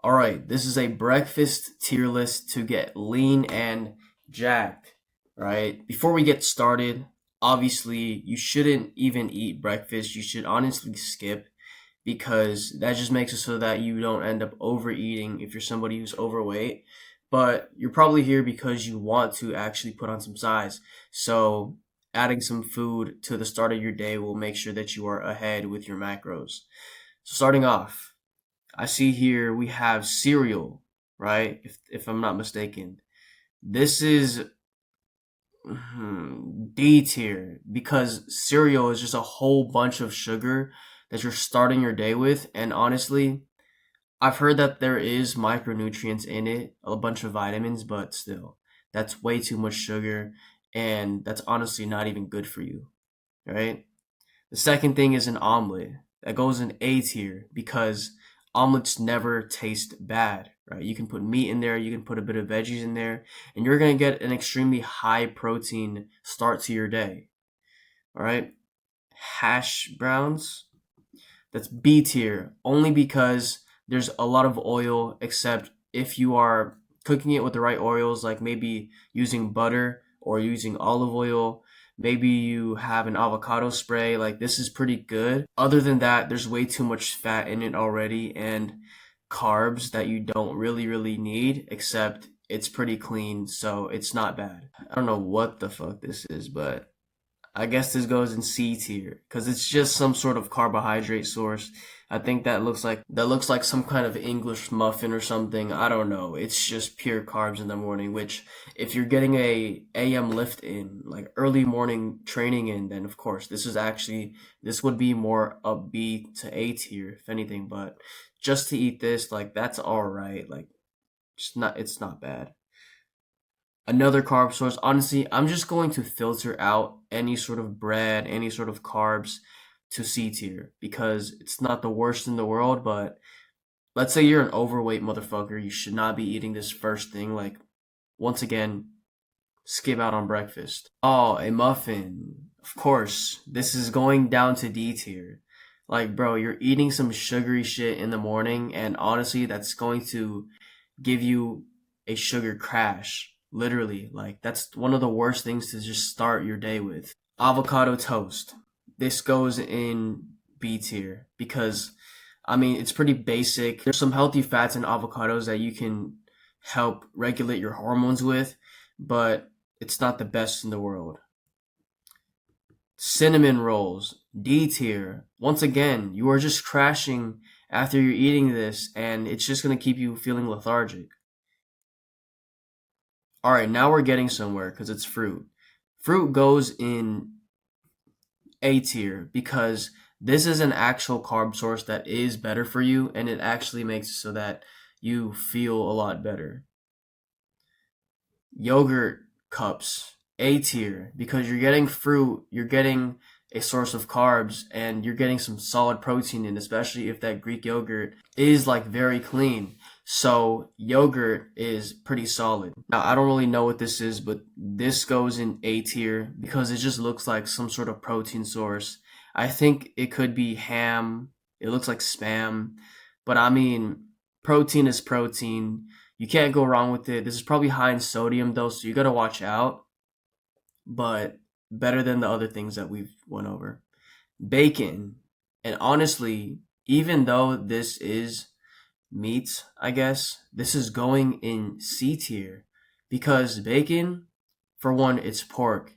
All right, this is a breakfast tier list to get lean and jacked, right? Before we get started, obviously, you shouldn't even eat breakfast. You should honestly skip because that just makes it so that you don't end up overeating if you're somebody who's overweight. But you're probably here because you want to actually put on some size. So, adding some food to the start of your day will make sure that you are ahead with your macros. So, starting off, I see here we have cereal, right? If I'm not mistaken. This is D tier because cereal is just a whole bunch of sugar that you're starting your day with. And honestly, I've heard that there is micronutrients in it, a bunch of vitamins, but still, that's way too much sugar, and that's honestly not even good for you, right? The second thing is an omelet. That goes in A tier because omelets never taste bad, right? You can put meat in there, you can put a bit of veggies in there, and you're going to get an extremely high protein start to your day. All right? Hash browns, that's B tier only because there's a lot of oil, except if you are cooking it with the right oils, like maybe using butter or using olive oil. Maybe you have an avocado spray. Like, this is pretty good. Other than that, there's way too much fat in it already and carbs that you don't really need, except it's pretty clean, so it's not bad. I don't know what the fuck this is, but I guess this goes in C tier because it's just some sort of carbohydrate source. I think that looks like some kind of English muffin or something. I don't know. It's just pure carbs in the morning, which if you're getting a AM lift in, like early morning training in, then of course this would be more a B to A tier if anything, but just to eat this, like that's all right. Like it's not bad. Another carb source. Honestly, I'm just going to filter out any sort of bread, any sort of carbs to C tier because it's not the worst in the world. But let's say you're an overweight motherfucker, you should not be eating this first thing. Like, once again, skip out on breakfast. Oh, a muffin. Of course, this is going down to D tier. Like, bro, you're eating some sugary shit in the morning, and honestly, that's going to give you a sugar crash. Literally, like that's one of the worst things to just start your day with. Avocado toast. This goes in B tier because I mean it's pretty basic. There's some healthy fats in avocados that you can help regulate your hormones with, but it's not the best in the world. Cinnamon rolls, D tier. Once again, you are just crashing after you're eating this, and it's just gonna keep you feeling lethargic. All right, now we're getting somewhere because it's fruit. Fruit goes in A tier because this is an actual carb source that is better for you, and it actually makes it so that you feel a lot better. Yogurt cups, A tier, because you're getting fruit, you're getting a source of carbs, and you're getting some solid protein in, especially if that Greek yogurt is like very clean. So yogurt is pretty solid. Now I don't really know what this is, but this goes in A tier because it just looks like some sort of protein source. I think it could be ham. It looks like spam, but I mean, protein is protein. You can't go wrong with it. This is probably high in sodium though, so you gotta watch out. But better than the other things that we've went over. Bacon. And honestly, even though this is meat, I guess, this is going in C tier because bacon, for one, it's pork,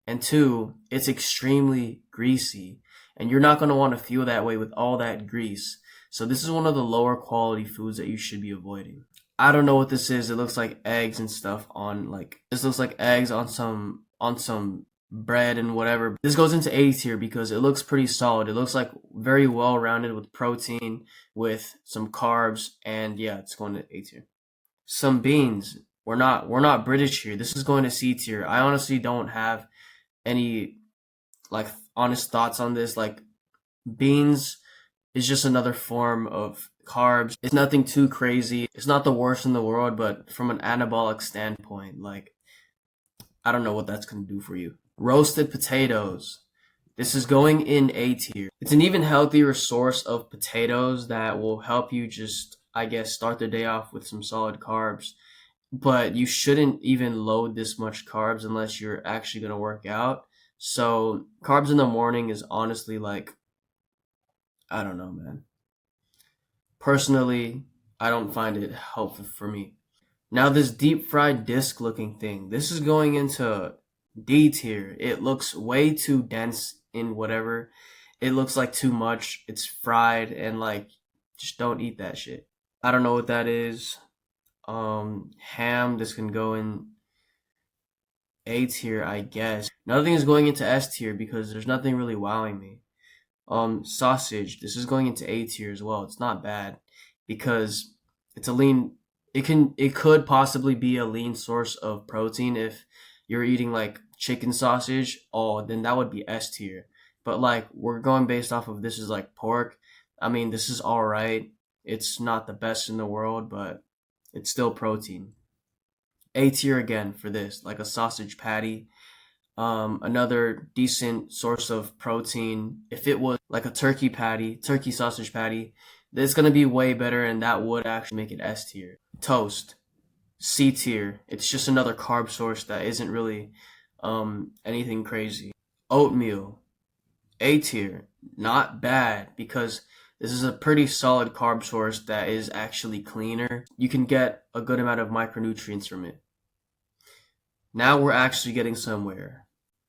and two, it's extremely greasy, and you're not going to want to feel that way with all that grease. So this is one of the lower quality foods that you should be avoiding. I don't know what this is. It looks like eggs and stuff on like this looks like eggs on some bread and whatever. This goes into A tier because it looks pretty solid. It looks like very well rounded with protein, with some carbs, and yeah, it's going to A tier. Some beans. We're not British here. This is going to C tier. I honestly don't have any like honest thoughts on this. Like, beans is just another form of carbs. It's nothing too crazy. It's not the worst in the world, but from an anabolic standpoint, like I don't know what that's going to do for you. Roasted potatoes. This is going in A tier. It's an even healthier source of potatoes that will help you just, I guess, start the day off with some solid carbs. But you shouldn't even load this much carbs unless you're actually going to work out. So carbs in the morning is honestly like, I don't know, man. Personally, I don't find it helpful for me. Now this deep fried disc looking thing, this is going into D tier. It looks way too dense in whatever. It looks like too much. It's fried and like, just don't eat that shit. I don't know what that is. Ham, this can go in A tier, I guess. Nothing is going into S tier because there's nothing really wowing me. Sausage, this is going into A tier as well. It's not bad because it's a lean. It could possibly be a lean source of protein if you're eating like chicken sausage. Oh, then that would be S tier. But like we're going based off of this is like pork. I mean, this is all right. It's not the best in the world, but it's still protein. A tier again for this, like a sausage patty. Another decent source of protein. If it was like a turkey patty, turkey sausage patty, it's gonna be way better, and that would actually make it S tier. Toast, C tier. It's just another carb source that isn't really anything crazy. Oatmeal, A tier. Not bad because this is a pretty solid carb source that is actually cleaner. You can get a good amount of micronutrients from it. Now we're actually getting somewhere.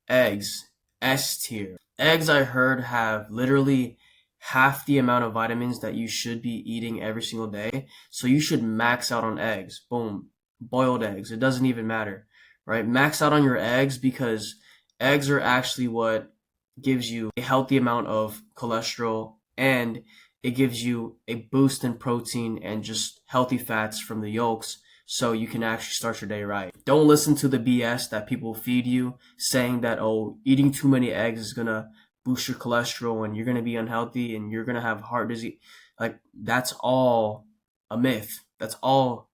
Eggs, S tier. Eggs, I heard, have literally half the amount of vitamins that you should be eating every single day. So you should max out on eggs. Boom. Boiled eggs. It doesn't even matter, right? Max out on your eggs because eggs are actually what gives you a healthy amount of cholesterol, and it gives you a boost in protein and just healthy fats from the yolks, so you can actually start your day right. Don't listen to the BS that people feed you saying that, oh, eating too many eggs is gonna boost your cholesterol and you're gonna be unhealthy and you're gonna have heart disease. Like, that's all a myth. That's all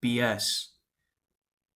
BS.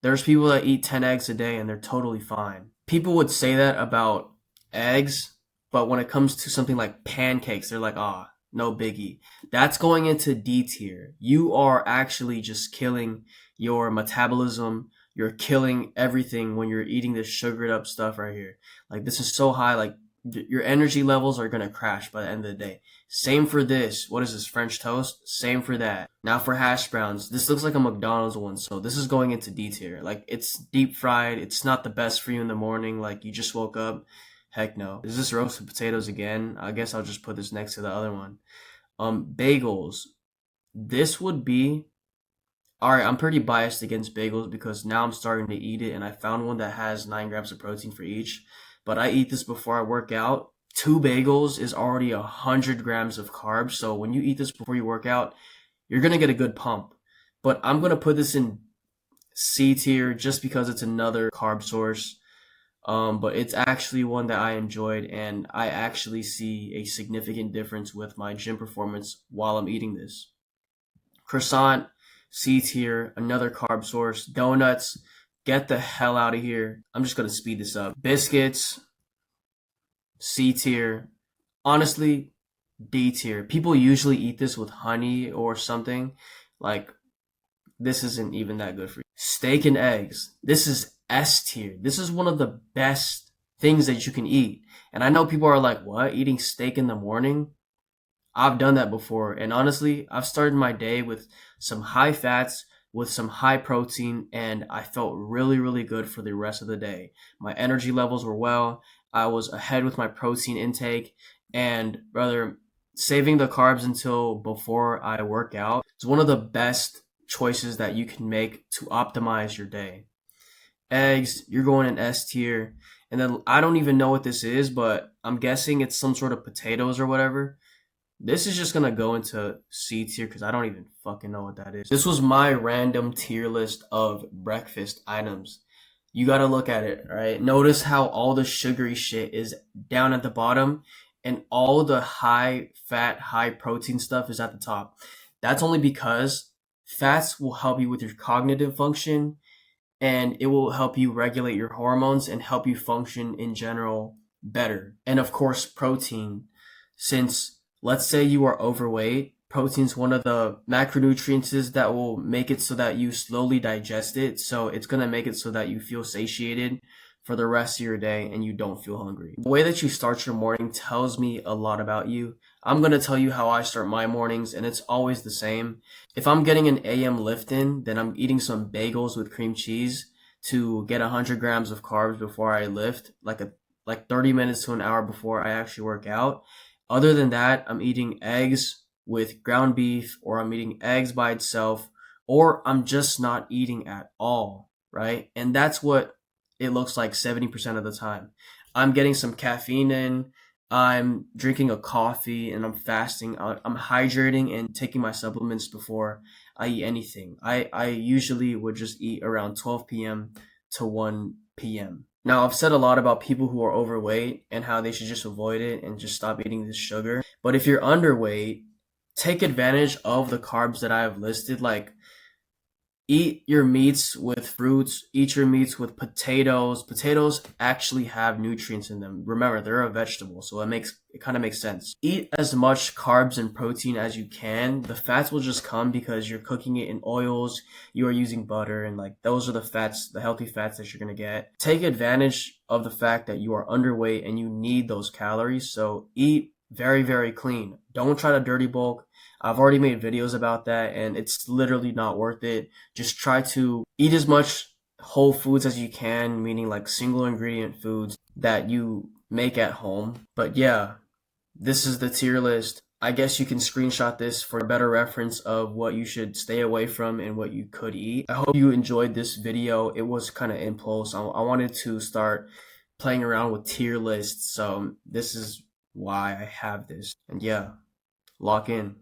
There's people that eat 10 eggs a day and they're totally fine. People would say that about eggs, but when it comes to something like pancakes, they're like, ah, no biggie. That's going into D tier. You are actually just killing your metabolism. You're killing everything when you're eating this sugared up stuff right here. Like, this is so high, like your energy levels are going to crash by the end of the day. Same for this. What is this, French toast? Same for that. Now for hash browns. This looks like a McDonald's one, so this is going into D tier. Like, it's deep fried. It's not the best for you in the morning. Like, you just woke up. Heck no. Is this roasted potatoes again? I guess I'll just put this next to the other one. Bagels. This would be... Alright, I'm pretty biased against bagels because now I'm starting to eat it and I found one that has 9 grams of protein for each. But I eat this before I work out. 2 bagels is already 100 grams of carbs. So when you eat this before you work out, you're going to get a good pump. But I'm going to put this in C tier just because it's another carb source. But it's actually one that I enjoyed, and I actually see a significant difference with my gym performance while I'm eating this. Croissant, C tier, another carb source. Donuts, get the hell out of here. I'm just going to speed this up. Biscuits, C tier. Honestly, D tier. People usually eat this with honey or something. Like, this isn't even that good for you. Steak and eggs. This is S tier. This is one of the best things that you can eat. And I know people are like, what? Eating steak in the morning? I've done that before. And honestly, I've started my day with some high fats, with some high protein, and I felt really, really good for the rest of the day. My energy levels were well. I was ahead with my protein intake, and rather saving the carbs until before I work out is one of the best choices that you can make to optimize your day. Eggs, you're going in S tier. And then I don't even know what this is, but I'm guessing it's some sort of potatoes or whatever. This is just going to go into C tier because I don't even fucking know what that is. This was my random tier list of breakfast items. You got to look at it, right? Notice how all the sugary shit is down at the bottom and all the high fat, high protein stuff is at the top. That's only because fats will help you with your cognitive function, and it will help you regulate your hormones and help you function in general better. And of course, protein. Since let's say you are overweight, protein's one of the macronutrients that will make it so that you slowly digest it. So it's going to make it so that you feel satiated for the rest of your day and you don't feel hungry. The way that you start your morning tells me a lot about you. I'm going to tell you how I start my mornings, and it's always the same. If I'm getting an AM lift in, then I'm eating some bagels with cream cheese to get 100 grams of carbs before I lift, like 30 minutes to an hour before I actually work out. Other than that, I'm eating eggs with ground beef, or I'm eating eggs by itself, or I'm just not eating at all, right? And that's what it looks like 70% of the time. I'm getting some caffeine in, I'm drinking a coffee, and I'm fasting. I'm hydrating and taking my supplements before I eat anything. I usually would just eat around 12 p.m. to 1 p.m. Now, I've said a lot about people who are overweight and how they should just avoid it and just stop eating this sugar. But if you're underweight, take advantage of the carbs that I have listed. Like, eat your meats with fruits, eat your meats with potatoes. Potatoes actually have nutrients in them. Remember, they're a vegetable, so it kind of makes sense. Eat as much carbs and protein as you can. The fats will just come because you're cooking it in oils, you are using butter, and like those are the fats, the healthy fats that you're gonna get. Take advantage of the fact that you are underweight and you need those calories, so eat very, very clean. Don't try to dirty bulk. I've already made videos about that, and it's literally not worth it. Just try to eat as much whole foods as you can, meaning like single ingredient foods that you make at home. But yeah, this is the tier list. I guess you can screenshot this for a better reference of what you should stay away from and what you could eat. I hope you enjoyed this video. It was kind of impulse. I wanted to start playing around with tier lists, so this is why I have this. And yeah, lock in.